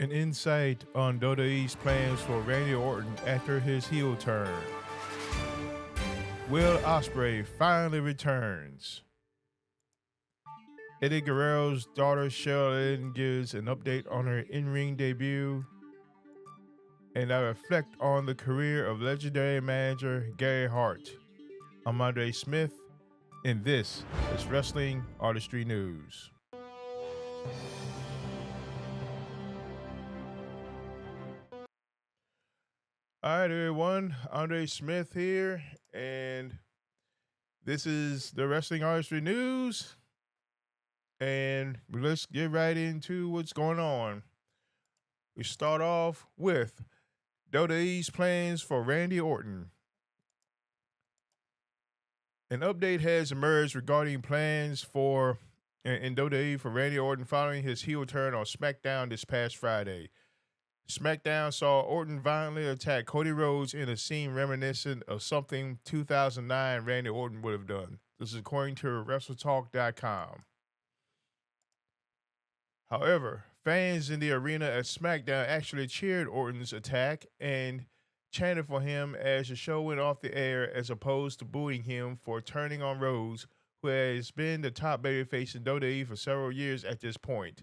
An insight on WWE's plans for Randy Orton after his heel turn. Will Osprey finally returns. Eddie Guerrero's daughter Sherilyn gives an update on her in-ring debut. And I reflect on the career of legendary manager Gary Hart. I'm Andre Smith, and this is Wrestling Artistry News. All right, everyone. Andre Smith here, and this is the Wrestling Artistry News. And let's get right into what's going on. We start off with WWE's plans for Randy Orton. An update has emerged regarding plans for in WWE for Randy Orton following his heel turn on SmackDown this past Friday. SmackDown saw Orton violently attack Cody Rhodes in a scene reminiscent of something 2009 Randy Orton would have done. This is according to WrestleTalk.com. However, fans in the arena at SmackDown actually cheered Orton's attack and chanted for him as the show went off the air, as opposed to booing him for turning on Rhodes, who has been the top babyface in WWE for several years at this point.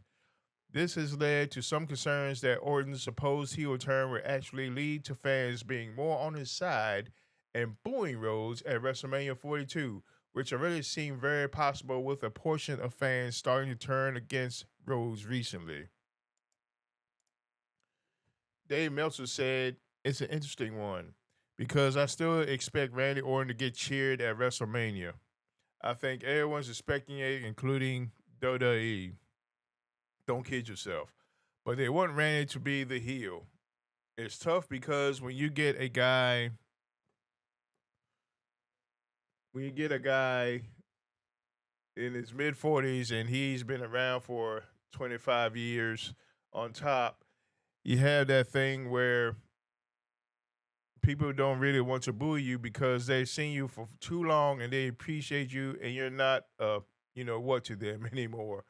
This has led to some concerns that Orton's supposed heel turn will actually lead to fans being more on his side and booing Rhodes at WrestleMania 42, which already seemed very possible with a portion of fans starting to turn against Rhodes recently. Dave Meltzer said, "It's an interesting one because I still expect Randy Orton to get cheered at WrestleMania. I think everyone's expecting it, including WWE. Don't kid yourself. But they want Randy to be the heel. It's tough because when you get a guy in his mid 40s and he's been around for 25 years on top, you have that thing where people don't really want to boo you because they've seen you for too long and they appreciate you, and you're not what to them anymore,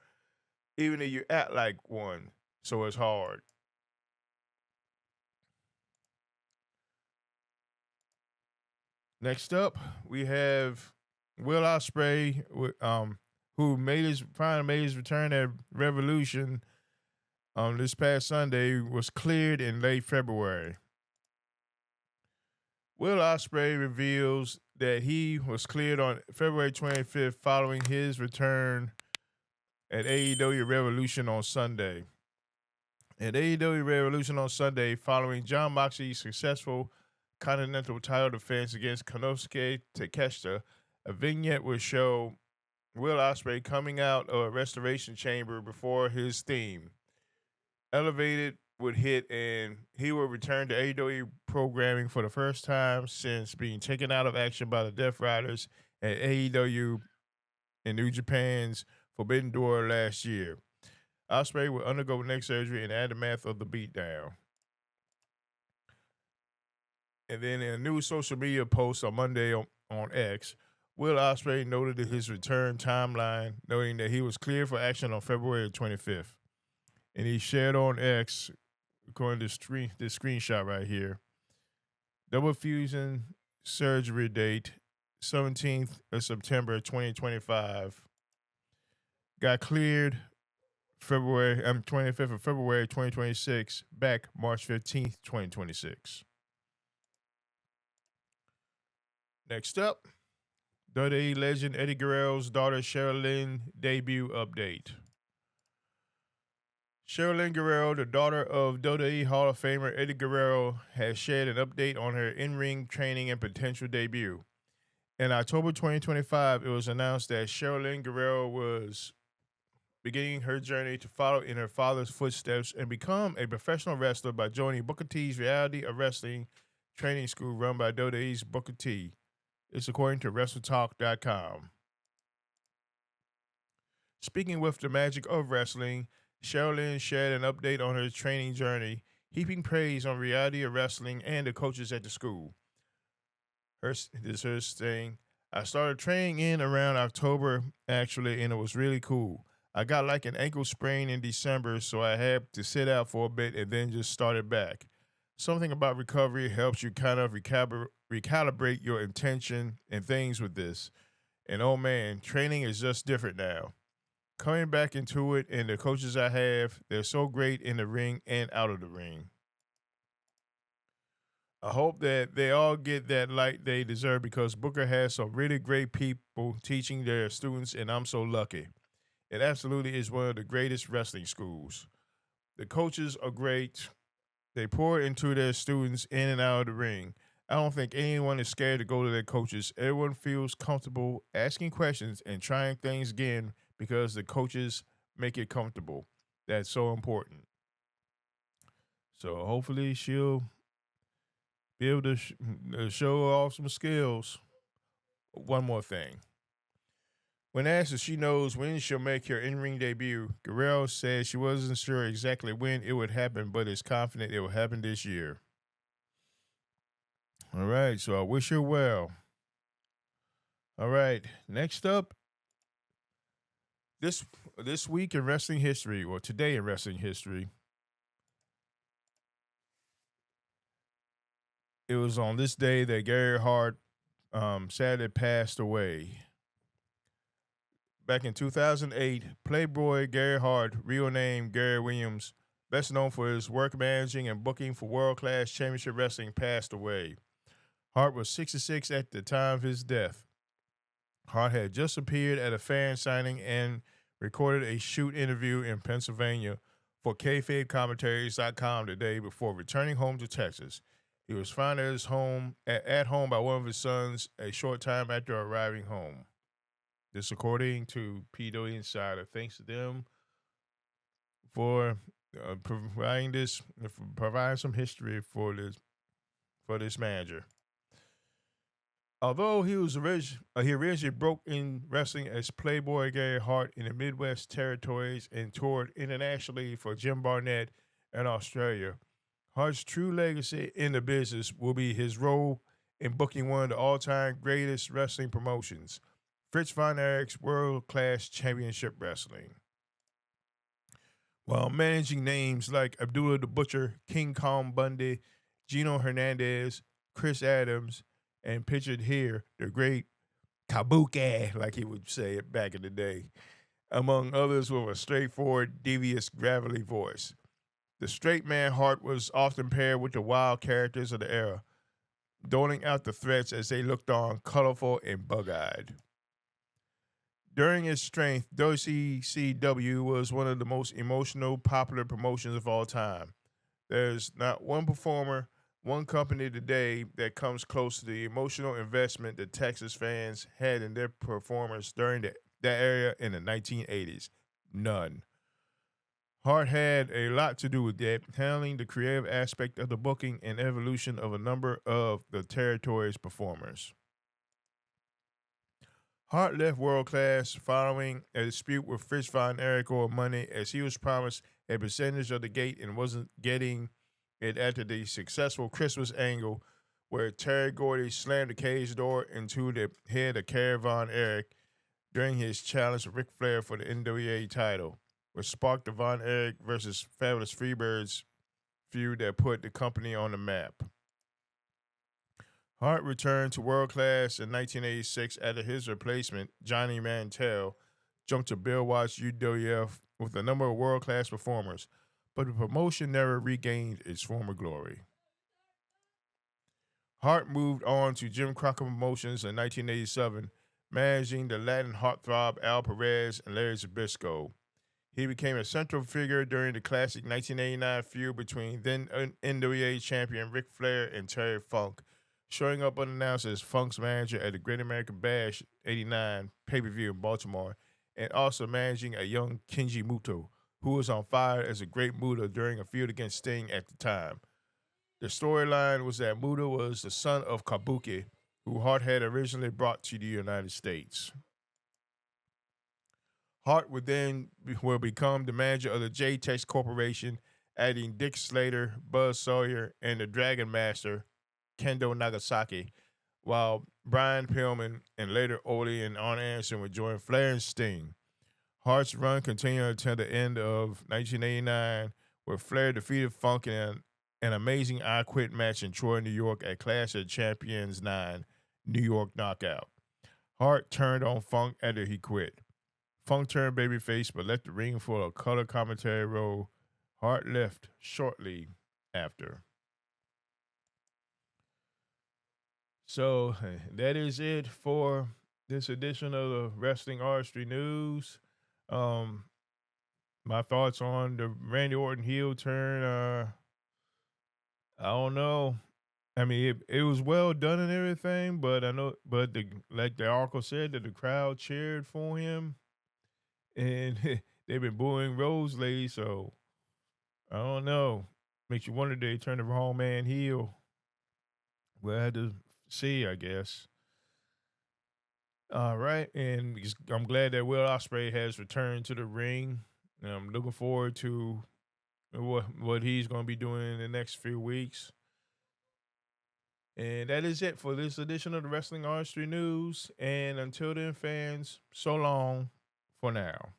even if you act like one. So it's hard." Next up, we have Will Osprey, who finally made his return at Revolution this past Sunday, was cleared in late February. Will Osprey reveals that he was cleared on February 25th following his return at AEW Revolution on Sunday. At AEW Revolution on Sunday, following Jon Moxley's successful Continental title defense against Konosuke Takeshita, a vignette would show Will Osprey coming out of a restoration chamber before his theme. Elevated would hit, and he would return to AEW programming for the first time since being taken out of action by the Death Riders at AEW in New Japan's Forbidden Door last year. Osprey would undergo neck surgery in the aftermath of the beatdown. And then in a new social media post on Monday on X, Will Osprey noted his return timeline, noting that he was cleared for action on February 25th. And he shared on X, according to this screenshot right here, double fusion surgery date, 17th of September 2025. Got cleared 25th of February 2026, back March 15th, 2026. Next up, WWE legend Eddie Guerrero's daughter Sherilyn debut update. Sherilyn Guerrero, the daughter of WWE Hall of Famer Eddie Guerrero, has shared an update on her in-ring training and potential debut. In October 2025, it was announced that Sherilyn Guerrero was beginning her journey to follow in her father's footsteps and become a professional wrestler by joining Booker T's Reality of Wrestling training school run by WWE's Booker T. It's according to WrestleTalk.com. Speaking with the magic of wrestling, Sherilyn shared an update on her training journey, heaping praise on Reality of Wrestling and the coaches at the school. Her saying, "I started training in around October, actually, and it was really cool. I got like an ankle sprain in December, so I had to sit out for a bit and then just started back. Something about recovery helps you kind of recalibrate your intention and things with this. And oh man, training is just different now. Coming back into it, and the coaches I have, they're so great in the ring and out of the ring. I hope that they all get that light they deserve because Booker has some really great people teaching their students, and I'm so lucky. It absolutely is one of the greatest wrestling schools. The coaches are great. They pour into their students in and out of the ring. I don't think anyone is scared to go to their coaches. Everyone feels comfortable asking questions and trying things again because the coaches make it comfortable. That's so important. So hopefully she'll be able to show off some skills. One more thing. When asked if she knows when she'll make her in-ring debut, Guerrero said she wasn't sure exactly when it would happen, but is confident it will happen this year. All right, so I wish her well. All right, next up, this week in wrestling history, or today in wrestling history, it was on this day that Gary Hart sadly passed away. Back in 2008, Playboy Gary Hart, real name Gary Williams, best known for his work managing and booking for World Class Championship Wrestling, passed away. Hart was 66 at the time of his death. Hart had just appeared at a fan signing and recorded a shoot interview in Pennsylvania for kayfabecommentary.com the day before returning home to Texas. He was found at his home at home by one of his sons a short time after arriving home. This according to PW Insider. Thanks to them for providing some history for this manager. Although he originally broke in wrestling as Playboy Gary Hart in the Midwest territories and toured internationally for Jim Barnett in Australia, Hart's true legacy in the business will be his role in booking one of the all-time greatest wrestling promotions, Fritz von Erich's World Class Championship Wrestling. While managing names like Abdullah the Butcher, King Kong Bundy, Gino Hernandez, Chris Adams, and pictured here, the great Kabuki, like he would say it back in the day, among others with a straightforward, devious, gravelly voice. The straight man Hart was often paired with the wild characters of the era, doling out the threats as they looked on, colorful and bug-eyed. During its strength, WCCW was one of the most emotional, popular promotions of all time. There's not one performer, one company today that comes close to the emotional investment that Texas fans had in their performers during that era in the 1980s. None. Hart had a lot to do with that, handling the creative aspect of the booking and evolution of a number of the territory's performers. Hart left World Class following a dispute with Fritz von Erich over money as he was promised a percentage of the gate and wasn't getting it after the successful Christmas angle where Terry Gordy slammed the cage door into the head of Kerry Von Erich during his challenge with Ric Flair for the NWA title, which sparked the Von Erich versus Fabulous Freebirds feud that put the company on the map. Hart returned to World Class in 1986 after his replacement, Johnny Mantell, jumped to Bill Watts UWF with a number of World Class performers, but the promotion never regained its former glory. Hart moved on to Jim Crockett Promotions in 1987, managing the Latin heartthrob Al Perez and Larry Zbyszko. He became a central figure during the classic 1989 feud between then NWA champion Ric Flair and Terry Funk, showing up unannounced as Funk's manager at the Great American Bash 89 pay-per-view in Baltimore, and also managing a young Kenji Muto, who was on fire as a great Muta during a feud against Sting at the time. The storyline was that Muta was the son of Kabuki, who Hart had originally brought to the United States. Hart will become the manager of the J-Tex Corporation, adding Dick Slater, Buzz Sawyer, and the Dragon Master, Kendo Nagasaki, while Brian Pillman and later Ole and Arn Anderson would join Flair and Sting. Hart's run continued until the end of 1989, where Flair defeated Funk in an amazing I Quit match in Troy, New York at Clash of Champions 9 New York Knockout. Hart turned on Funk after he quit. Funk turned babyface but left the ring for a color commentary role. Hart left shortly after. So that is it for this edition of the Wrestling Artistry News. My thoughts on the Randy Orton heel turn. I don't know. I mean, it was well done and everything, but I know, but like the article said, that the crowd cheered for him, and they've been booing Rose lately. So I don't know. Makes you wonder, did they turn the wrong man heel? We'll have to see, I guess. All right, and I'm glad that Will Osprey has returned to the ring. I'm looking forward to what he's going to be doing in the next few weeks. And that is it for this edition of the Wrestling Artistry News. And until then, fans, so long for now.